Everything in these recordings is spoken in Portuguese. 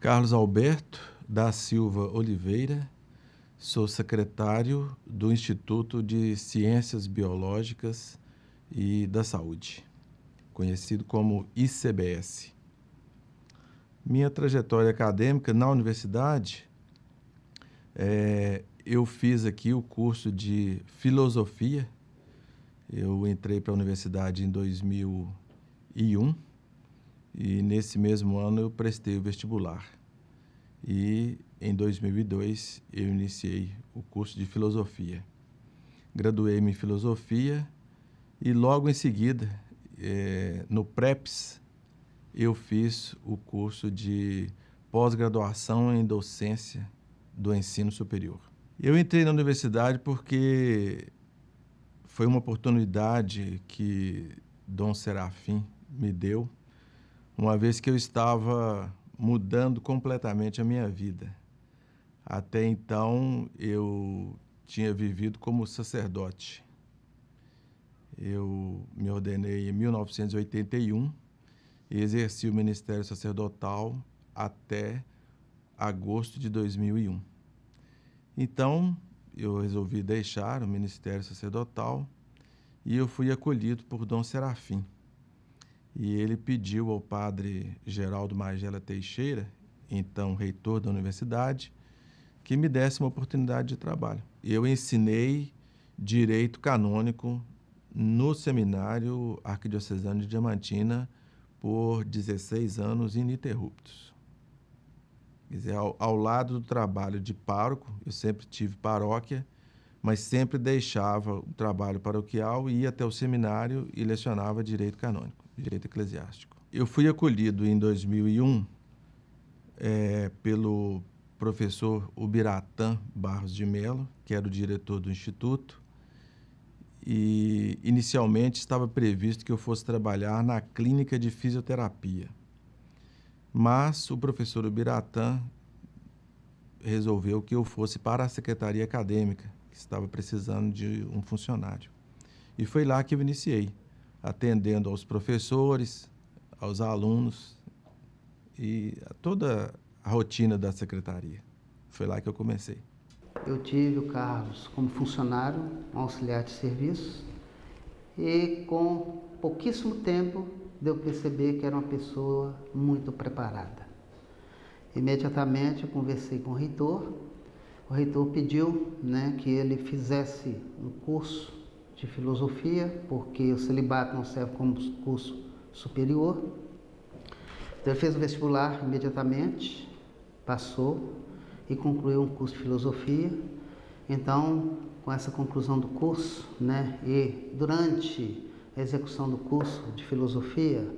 Carlos Alberto da Silva Oliveira, sou secretário do Instituto de Ciências Biológicas e da Saúde, conhecido como ICBS. Minha trajetória acadêmica na universidade, eu fiz aqui o curso de Filosofia. Eu entrei para a universidade em 2001 e nesse mesmo ano eu prestei o vestibular. E em 2002 eu iniciei o curso de Filosofia. Graduei-me em Filosofia e logo em seguida, no PREPS, eu fiz o curso de pós-graduação em docência do ensino superior. Eu entrei na universidade porque foi uma oportunidade que Dom Serafim me deu, uma vez que eu estava mudando completamente a minha vida. Até então, eu tinha vivido como sacerdote. Eu me ordenei em 1981 e exerci o ministério sacerdotal até agosto de 2001. Então, eu resolvi deixar o ministério sacerdotal e eu fui acolhido por Dom Serafim. E ele pediu ao padre Geraldo Magela Teixeira, então reitor da universidade, que me desse uma oportunidade de trabalho. Eu ensinei direito canônico no seminário arquidiocesano de Diamantina por 16 anos ininterruptos. Quer dizer, ao lado do trabalho de pároco, eu sempre tive paróquia, mas sempre deixava o trabalho paroquial e ia até o seminário e lecionava direito canônico, direito eclesiástico. Eu fui acolhido em 2001 pelo professor Ubiratã Barros de Melo, que era o diretor do Instituto, e inicialmente estava previsto que eu fosse trabalhar na clínica de fisioterapia. Mas o professor Ubiratã resolveu que eu fosse para a secretaria acadêmica, que estava precisando de um funcionário. E foi lá que eu iniciei, atendendo aos professores, aos alunos e a toda a rotina da secretaria. Foi lá que eu comecei. Eu tive o Carlos como funcionário, um auxiliar de serviço, e com pouquíssimo tempo deu perceber que era uma pessoa muito preparada. Imediatamente eu conversei com o reitor pediu, que ele fizesse um curso de filosofia, porque o celibato não serve como curso superior. Então ele fez o vestibular imediatamente, passou e concluiu um curso de filosofia. Então, com essa conclusão do curso, e durante a execução do curso de filosofia,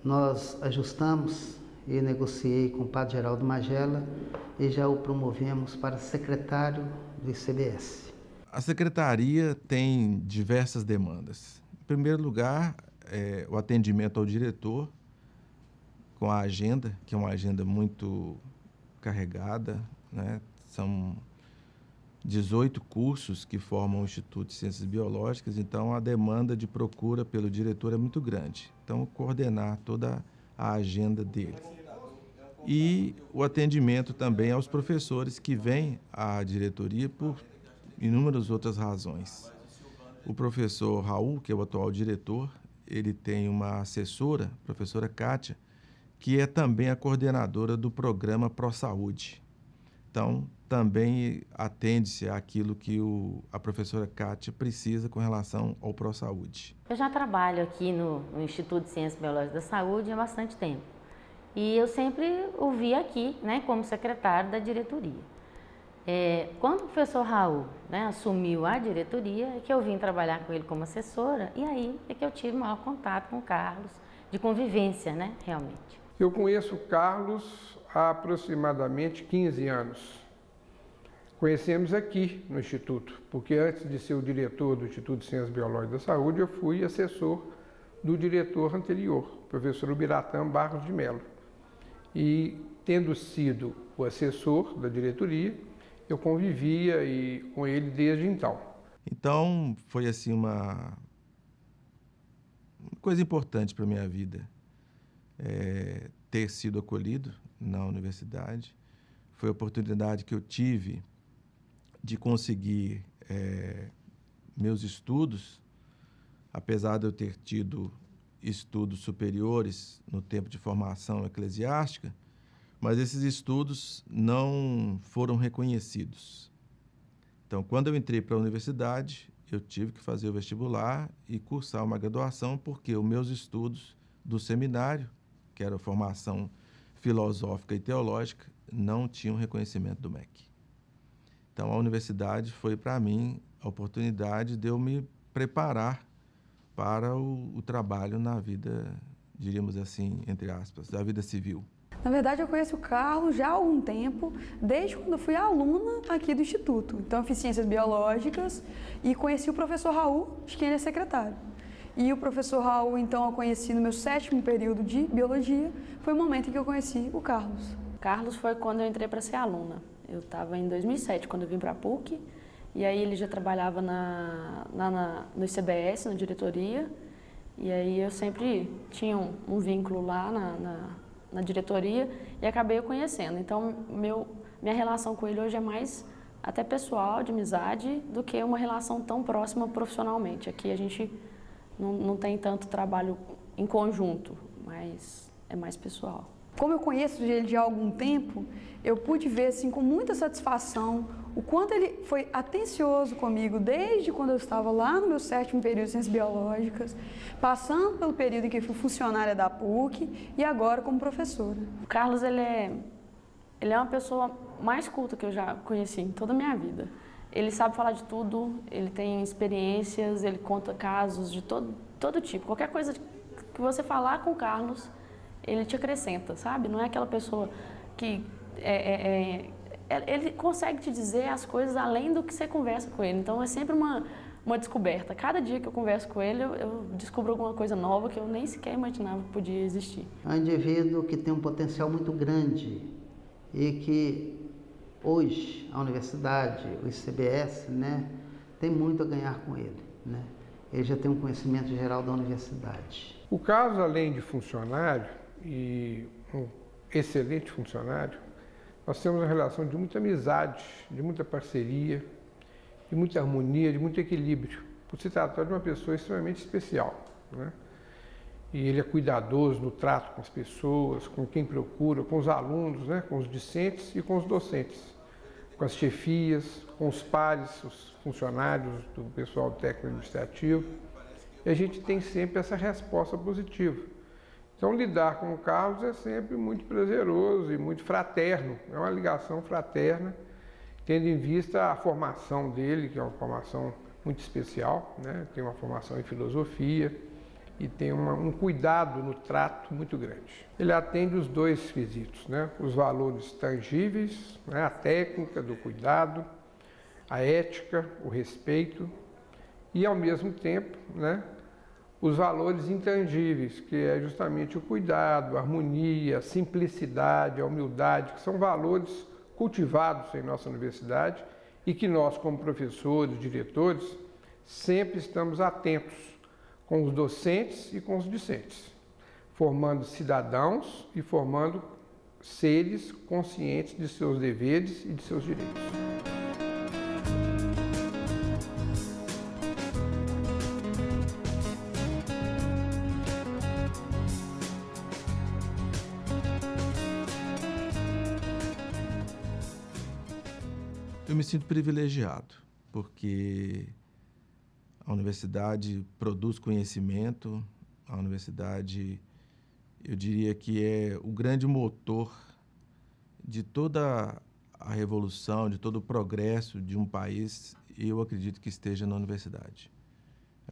nós ajustamos e negociei com o padre Geraldo Magela e já o promovemos para secretário do ICBS. A secretaria tem diversas demandas. Em primeiro lugar, o atendimento ao diretor, com a agenda, que é uma agenda muito carregada, São 18 cursos que formam o Instituto de Ciências Biológicas, então a demanda de procura pelo diretor é muito grande. Então, coordenar toda a agenda dele. E o atendimento também aos professores que vêm à diretoria por inúmeras outras razões. O professor Raul, que é o atual diretor, ele tem uma assessora, a professora Kátia, que é também a coordenadora do programa ProSaúde. Então, também atende-se àquilo que a professora Kátia precisa com relação ao ProSaúde. Eu já trabalho aqui no Instituto de Ciências Biológicas da Saúde há bastante tempo. E eu sempre o vi aqui, como secretário da diretoria. Quando o professor Raul assumiu a diretoria, é que eu vim trabalhar com ele como assessora, e aí é que eu tive maior contato com o Carlos, de convivência, realmente. Eu conheço o Carlos há aproximadamente 15 anos. Conhecemos aqui no Instituto, porque antes de ser o diretor do Instituto de Ciências Biológicas da Saúde, eu fui assessor do diretor anterior, professor Ubiratã Barros de Melo. E, tendo sido o assessor da diretoria, eu convivia com ele desde então. Então, foi assim uma coisa importante para a minha vida, ter sido acolhido na universidade. Foi a oportunidade que eu tive de conseguir meus estudos, apesar de eu ter tido estudos superiores no tempo de formação eclesiástica, mas esses estudos não foram reconhecidos. Então, quando eu entrei para a universidade, eu tive que fazer o vestibular e cursar uma graduação, porque os meus estudos do seminário, que era a formação filosófica e teológica, não tinham reconhecimento do MEC. Então, a universidade foi, para mim, a oportunidade de eu me preparar para o trabalho na vida, diríamos assim, entre aspas, da vida civil. Na verdade, eu conheço o Carlos já há algum tempo, desde quando eu fui aluna aqui do Instituto. Então, eu fiz Ciências Biológicas e conheci o professor Raul, de quem ele é secretário. E o professor Raul, então, eu conheci no meu 7º período de Biologia, foi o momento em que eu conheci o Carlos. Carlos foi quando eu entrei para ser aluna. Eu estava em 2007, quando eu vim para a PUC, e aí ele já trabalhava no ICBS, na diretoria, e aí eu sempre tinha um vínculo lá na diretoria e acabei o conhecendo. Então, minha relação com ele hoje é mais até pessoal, de amizade, do que uma relação tão próxima profissionalmente. Aqui a gente não tem tanto trabalho em conjunto, mas é mais pessoal. Como eu conheço ele já há algum tempo, eu pude ver assim, com muita satisfação o quanto ele foi atencioso comigo desde quando eu estava lá no meu 7º período de Ciências Biológicas, passando pelo período em que fui funcionária da PUC e agora como professora. O Carlos, ele é uma pessoa mais culta que eu já conheci em toda a minha vida. Ele sabe falar de tudo, ele tem experiências, ele conta casos de todo tipo. Qualquer coisa que você falar com o Carlos, ele te acrescenta, sabe? Não é aquela pessoa que... ele consegue te dizer as coisas além do que você conversa com ele. Então, é sempre uma descoberta. Cada dia que eu converso com ele, eu descubro alguma coisa nova que eu nem sequer imaginava que podia existir. É um indivíduo que tem um potencial muito grande e que hoje a universidade, o ICBS, né, tem muito a ganhar com ele, né? Ele já tem um conhecimento geral da universidade. O Carlos, além de funcionário e um excelente funcionário, nós temos uma relação de muita amizade, de muita parceria, de muita harmonia, de muito equilíbrio, por se tratar de uma pessoa extremamente especial, né? E ele é cuidadoso no trato com as pessoas, com quem procura, com os alunos, né? Com os discentes e com os docentes, com as chefias, com os pares, os funcionários do pessoal técnico administrativo. E a gente tem sempre essa resposta positiva. Então, lidar com o Carlos é sempre muito prazeroso e muito fraterno. É uma ligação fraterna, tendo em vista a formação dele, que é uma formação muito especial, né? Tem uma formação em filosofia e tem um cuidado no trato muito grande. Ele atende os dois quesitos, né? Os valores tangíveis, né? A técnica do cuidado, a ética, o respeito e, ao mesmo tempo, né? Os valores intangíveis, que é justamente o cuidado, a harmonia, a simplicidade, a humildade, que são valores cultivados em nossa universidade e que nós, como professores, diretores, sempre estamos atentos com os docentes e com os discentes, formando cidadãos e formando seres conscientes de seus deveres e de seus direitos. Eu me sinto privilegiado, porque a universidade produz conhecimento, a universidade, eu diria que é o grande motor de toda a revolução, de todo o progresso de um país, e eu acredito que esteja na universidade.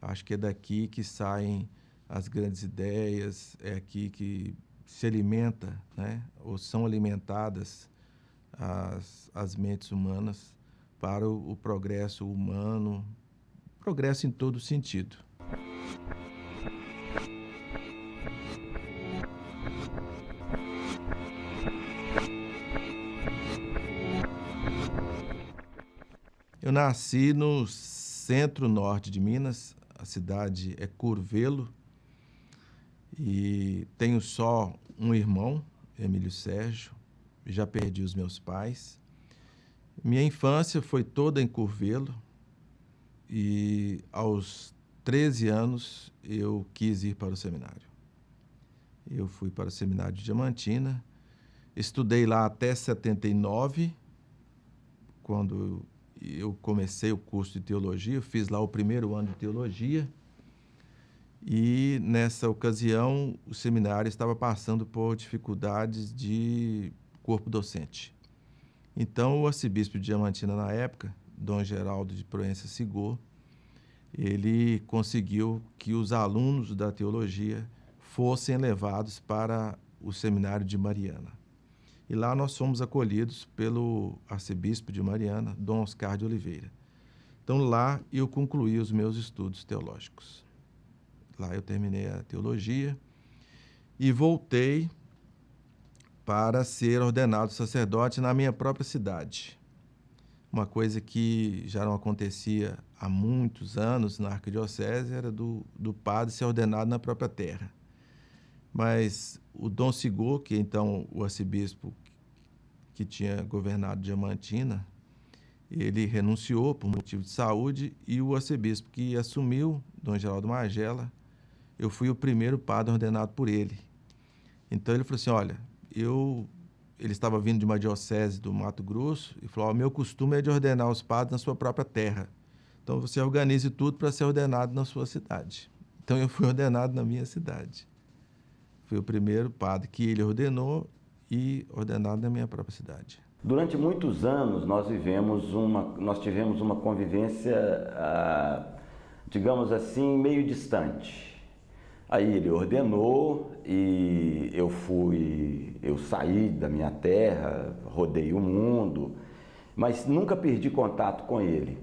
Eu acho que é daqui que saem as grandes ideias, é aqui que se alimenta, né, ou são alimentadas as mentes humanas para o progresso humano, progresso em todo sentido. Eu nasci no centro-norte de Minas, a cidade é Curvelo, e tenho só um irmão, Emílio Sérgio, já perdi os meus pais. Minha infância foi toda em Curvelo e aos 13 anos eu quis ir para o seminário. Eu fui para o seminário de Diamantina, estudei lá até 79, quando eu comecei o curso de teologia, eu fiz lá o primeiro ano de teologia e nessa ocasião o seminário estava passando por dificuldades de corpo docente. Então o arcebispo de Diamantina na época, Dom Geraldo de Proença Sigor, ele conseguiu que os alunos da teologia fossem levados para o seminário de Mariana. E lá nós fomos acolhidos pelo arcebispo de Mariana, Dom Oscar de Oliveira. Então lá eu concluí os meus estudos teológicos. Lá eu terminei a teologia e voltei para ser ordenado sacerdote na minha própria cidade. Uma coisa que já não acontecia há muitos anos na arquidiocese era do padre ser ordenado na própria terra. Mas o Dom Sigor, que então o arcebispo que tinha governado Diamantina, ele renunciou por motivo de saúde e o arcebispo que assumiu, Dom Geraldo Magela, eu fui o primeiro padre ordenado por ele. Então ele falou assim, olha, ele estava vindo de uma diocese do Mato Grosso e falou, meu costume é de ordenar os padres na sua própria terra. Então você organize tudo para ser ordenado na sua cidade. Então eu fui ordenado na minha cidade. Fui o primeiro padre que ele ordenou e ordenado na minha própria cidade. Durante muitos anos nós tivemos uma convivência, digamos assim, meio distante. Aí ele ordenou e eu saí da minha terra, rodei o mundo, mas nunca perdi contato com ele.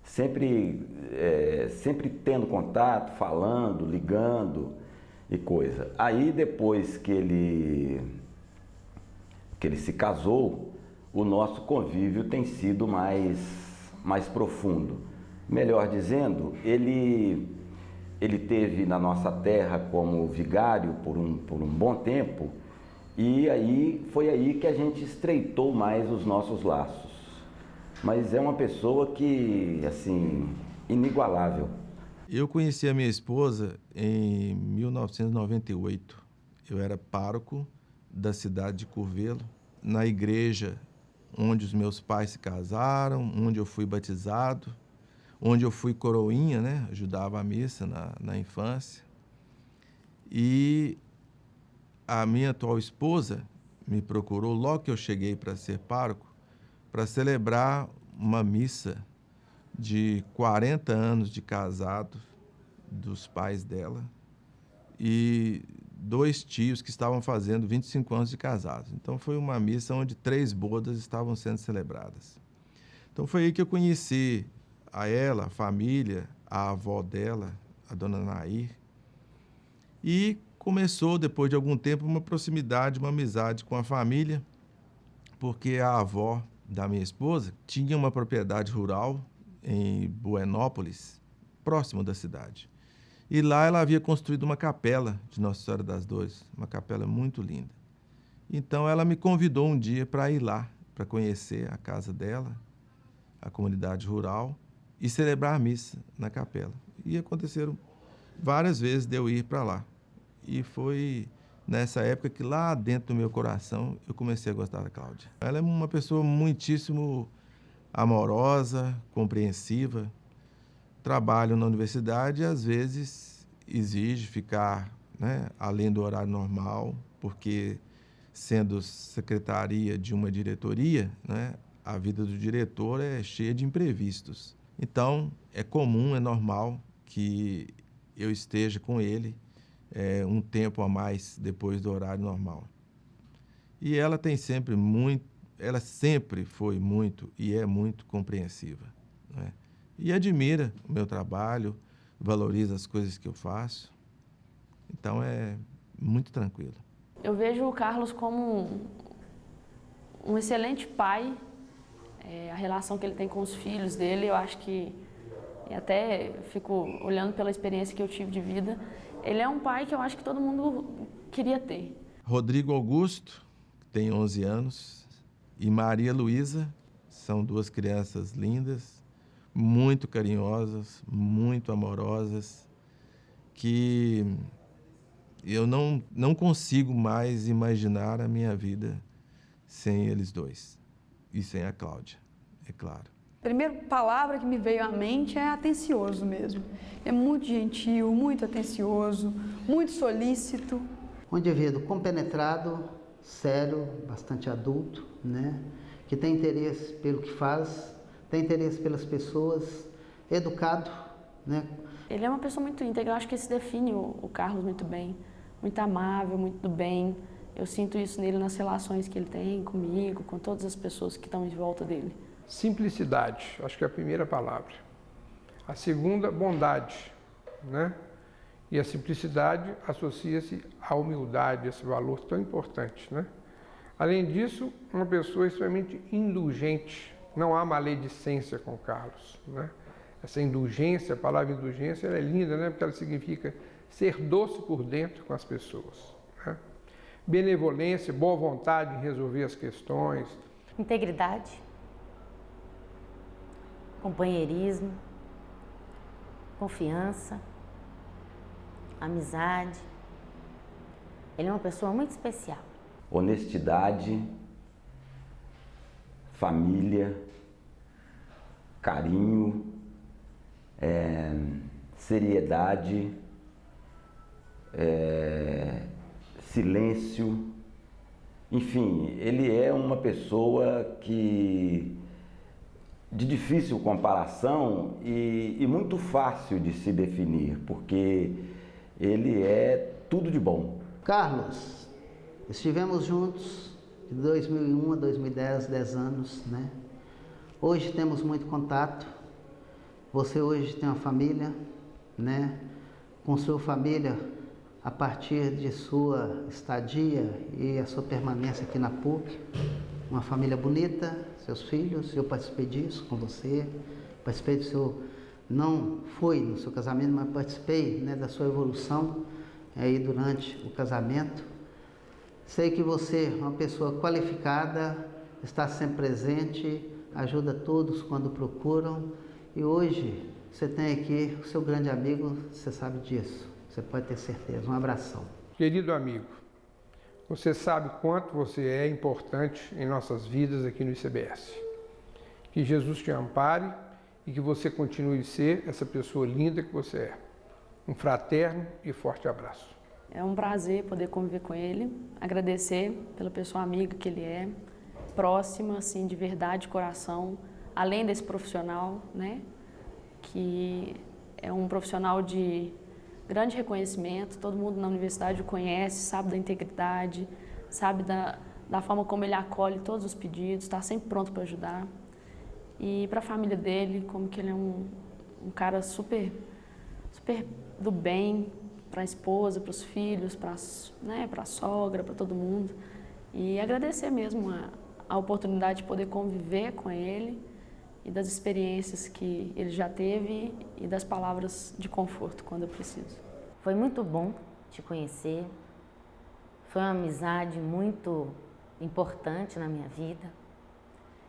Sempre tendo contato, falando, ligando e coisa. Aí depois que ele se casou, o nosso convívio tem sido mais profundo. Melhor dizendo, ele teve na nossa terra como vigário por um bom tempo e foi aí que a gente estreitou mais os nossos laços. Mas é uma pessoa que, assim, inigualável. Eu conheci a minha esposa em 1998. Eu era pároco da cidade de Curvelo, na igreja onde os meus pais se casaram, onde eu fui batizado, onde eu fui coroinha, né? Ajudava a missa na infância. E a minha atual esposa me procurou logo que eu cheguei para ser pároco, para celebrar uma missa de 40 anos de casado dos pais dela e 2 tios que estavam fazendo 25 anos de casados. Então foi uma missa onde 3 bodas estavam sendo celebradas. Então foi aí que eu conheci a ela, a família, a avó dela, a dona Nair. E começou, depois de algum tempo, uma proximidade, uma amizade com a família, porque a avó da minha esposa tinha uma propriedade rural em Buenópolis, próximo da cidade. E lá ela havia construído uma capela de Nossa Senhora das Dores, uma capela muito linda. Então ela me convidou um dia para ir lá, para conhecer a casa dela, a comunidade rural, e celebrar a missa na capela. E aconteceram várias vezes de eu ir para lá. E foi nessa época que lá dentro do meu coração eu comecei a gostar da Cláudia. Ela é uma pessoa muitíssimo amorosa, compreensiva. Trabalho na universidade e às vezes exige ficar, né, além do horário normal, porque sendo secretaria de uma diretoria, né, a vida do diretor é cheia de imprevistos. Então, é comum, é normal que eu esteja com ele um tempo a mais depois do horário normal. E ela sempre foi muito e é muito compreensiva, né? E admira o meu trabalho, valoriza as coisas que eu faço. Então, é muito tranquilo. Eu vejo o Carlos como um excelente pai. A relação que ele tem com os filhos dele, eu acho que, e até fico olhando pela experiência que eu tive de vida, ele é um pai que eu acho que todo mundo queria ter. Rodrigo Augusto tem 11 anos, e Maria Luísa. São duas crianças lindas, muito carinhosas, muito amorosas, que eu não consigo mais imaginar a minha vida sem eles dois e sem a Cláudia, é claro. A primeira palavra que me veio à mente é atencioso mesmo. É muito gentil, muito atencioso, muito solícito. Um indivíduo compenetrado, sério, bastante adulto, né? Que tem interesse pelo que faz, tem interesse pelas pessoas, educado, né? Ele é uma pessoa muito íntegra, eu acho que isso define o Carlos muito bem, muito amável, muito do bem. Eu sinto isso nele nas relações que ele tem comigo, com todas as pessoas que estão em volta dele. Simplicidade, acho que é a primeira palavra. A segunda, bondade, né? E a simplicidade associa-se à humildade, esse valor tão importante, né? Além disso, uma pessoa extremamente indulgente. Não há maledicência com Carlos, né? Essa indulgência, a palavra indulgência, ela é linda, né? Porque ela significa ser doce por dentro com as pessoas, né? Benevolência, boa vontade em resolver as questões. Integridade, companheirismo, confiança, amizade. Ele é uma pessoa muito especial. Honestidade, família, carinho, seriedade, silêncio. Enfim, ele é uma pessoa que de difícil comparação e muito fácil de se definir, porque ele é tudo de bom. Carlos, estivemos juntos de 2001 a 2010, 10 anos, né? Hoje temos muito contato. Você hoje tem uma família, né? Com sua família, a partir de sua estadia e a sua permanência aqui na PUC, uma família bonita, seus filhos, eu participei disso com você, participei do seu, não fui no seu casamento, mas participei, né, da sua evolução aí durante o casamento. Sei que você é uma pessoa qualificada, está sempre presente, ajuda todos quando procuram, e hoje você tem aqui o seu grande amigo, você sabe disso, você pode ter certeza. Um abração. Querido amigo, você sabe quanto você é importante em nossas vidas aqui no ICBS. Que Jesus te ampare e que você continue a ser essa pessoa linda que você é. Um fraterno e forte abraço. É um prazer poder conviver com ele, agradecer pela pessoa amiga que ele é, próxima, assim, de verdade, de coração, além desse profissional, né, que é um profissional de grande reconhecimento, todo mundo na universidade o conhece, sabe da integridade, sabe da forma como ele acolhe todos os pedidos, está sempre pronto para ajudar. E para a família dele, como que ele é um cara super do bem, para a esposa, para os filhos, para a sogra, para todo mundo. E agradecer mesmo a oportunidade de poder conviver com ele e das experiências que ele já teve e das palavras de conforto quando eu preciso. Foi muito bom te conhecer, foi uma amizade muito importante na minha vida.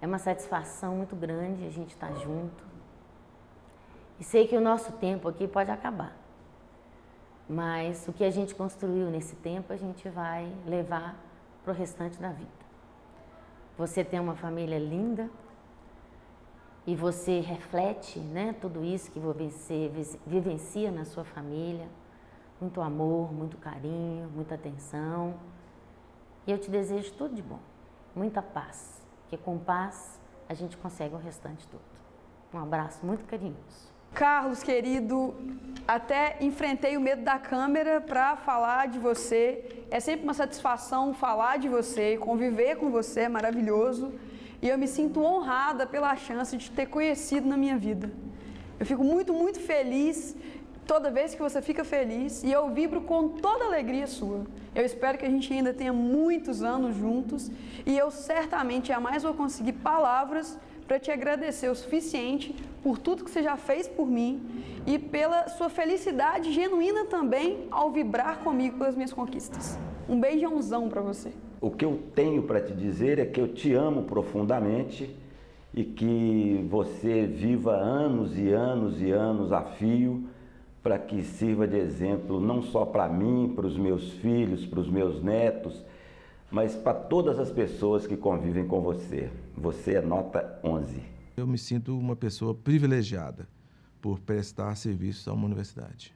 É uma satisfação muito grande a gente estar junto. E sei que o nosso tempo aqui pode acabar, mas o que a gente construiu nesse tempo a gente vai levar para o restante da vida. Você tem uma família linda e você reflete, né, tudo isso que você vivencia na sua família. Muito amor, muito carinho, muita atenção. E eu te desejo tudo de bom, muita paz, porque com paz a gente consegue o restante tudo. Um abraço muito carinhoso. Carlos, querido, até enfrentei o medo da câmera para falar de você. É sempre uma satisfação falar de você, conviver com você, é maravilhoso. E eu me sinto honrada pela chance de ter conhecido na minha vida. Eu fico muito, muito feliz toda vez que você fica feliz e eu vibro com toda a alegria sua. Eu espero que a gente ainda tenha muitos anos juntos e eu certamente jamais vou conseguir palavras para te agradecer o suficiente por tudo que você já fez por mim e pela sua felicidade genuína também ao vibrar comigo pelas minhas conquistas. Um beijãozão para você. O que eu tenho para te dizer é que eu te amo profundamente e que você viva anos e anos e anos a fio para que sirva de exemplo não só para mim, para os meus filhos, para os meus netos, mas para todas as pessoas que convivem com você. Você é nota 11. Eu me sinto uma pessoa privilegiada por prestar serviços a uma universidade.